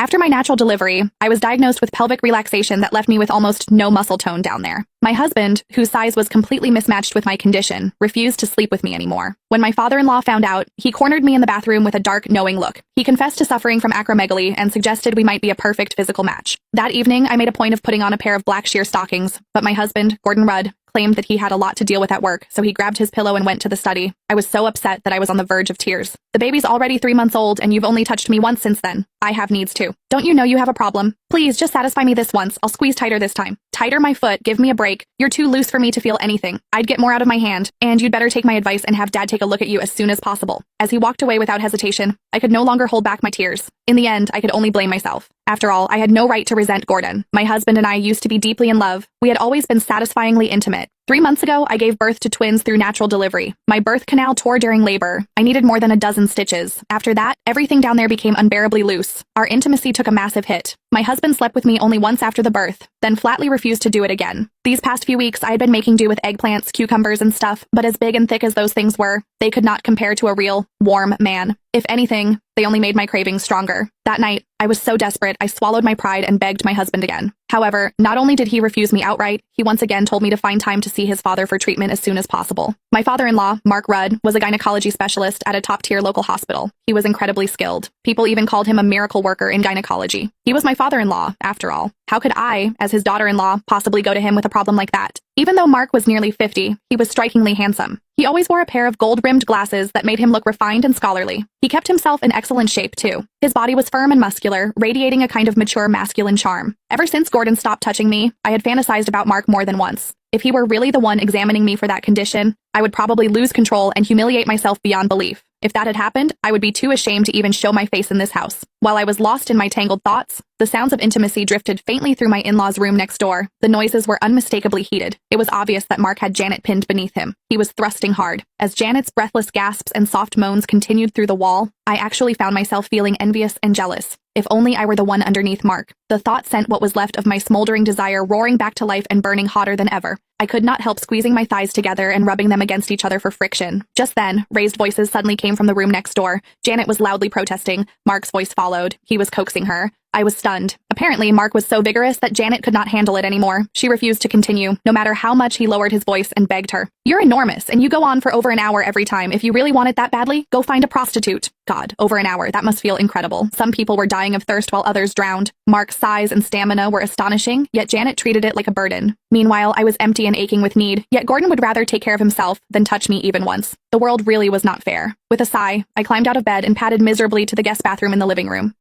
After my natural delivery, I was diagnosed with pelvic relaxation that left me with almost no muscle tone down there. My husband, whose size was completely mismatched with my condition, refused to sleep with me anymore. When my father-in-law found out, he cornered me in the bathroom with a dark, knowing look. He confessed to suffering from acromegaly and suggested we might be a perfect physical match. That evening, I made a point of putting on a pair of black sheer stockings, but my husband, Gordon Rudd, claimed that he had a lot to deal with at work, so he grabbed his pillow and went to the study. I was so upset that I was on the verge of tears. The baby's already 3 months old, and you've only touched me once since then. I have needs too. Don't you know you have a problem? Please, just satisfy me this once. I'll squeeze tighter this time. Tighter my foot, give me a break. You're too loose for me to feel anything. I'd get more out of my hand, and you'd better take my advice and have Dad take a look at you as soon as possible. As he walked away without hesitation, I could no longer hold back my tears. In the end, I could only blame myself. After all, I had no right to resent Gordon. My husband and I used to be deeply in love. We had always been satisfyingly intimate. 3 months ago, I gave birth to twins through natural delivery. My birth canal tore during labor. I needed more than a dozen stitches. After that, everything down there became unbearably loose. Our intimacy took a massive hit. My husband slept with me only once after the birth, then flatly refused to do it again. These past few weeks, I had been making do with eggplants, cucumbers, and stuff, but as big and thick as those things were, they could not compare to a real, warm man. If anything, they only made my cravings stronger. That night, I was so desperate, I swallowed my pride and begged my husband again. However, not only did he refuse me outright, he once again told me to find time to see his father for treatment as soon as possible. My father-in-law, Mark Rudd, was a gynecology specialist at a top-tier local hospital. He was incredibly skilled. People even called him a miracle worker in gynecology. He was my father-in-law, after all. How could I, as his daughter-in-law, possibly go to him with a problem like that? Even though Mark was nearly 50, he was strikingly handsome. He always wore a pair of gold-rimmed glasses that made him look refined and scholarly. He kept himself in excellent shape, too. His body was firm and muscular, radiating a kind of mature masculine charm. Ever since Gordon stopped touching me, I had fantasized about Mark more than once. If he were really the one examining me for that condition, I would probably lose control and humiliate myself beyond belief. If that had happened, I would be too ashamed to even show my face in this house. While I was lost in my tangled thoughts, the sounds of intimacy drifted faintly through my in-laws' room next door. The noises were unmistakably heated. It was obvious that Mark had Janet pinned beneath him. He was thrusting hard. As Janet's breathless gasps and soft moans continued through the wall, I actually found myself feeling envious and jealous. If only I were the one underneath Mark. The thought sent what was left of my smoldering desire roaring back to life and burning hotter than ever. I could not help squeezing my thighs together and rubbing them against each other for friction. Just then, raised voices suddenly came from the room next door. Janet was loudly protesting. Mark's voice followed. He was coaxing her. I was stunned. Apparently, Mark was so vigorous that Janet could not handle it anymore. She refused to continue, no matter how much he lowered his voice and begged her. You're enormous, and you go on for over an hour every time. If you really want it that badly, go find a prostitute. God, over an hour. That must feel incredible. Some people were dying of thirst while others drowned. Mark's size and stamina were astonishing, yet Janet treated it like a burden. Meanwhile, I was empty and aching with need, yet Gordon would rather take care of himself than touch me even once. The world really was not fair. With a sigh, I climbed out of bed and padded miserably to the guest bathroom in the living room.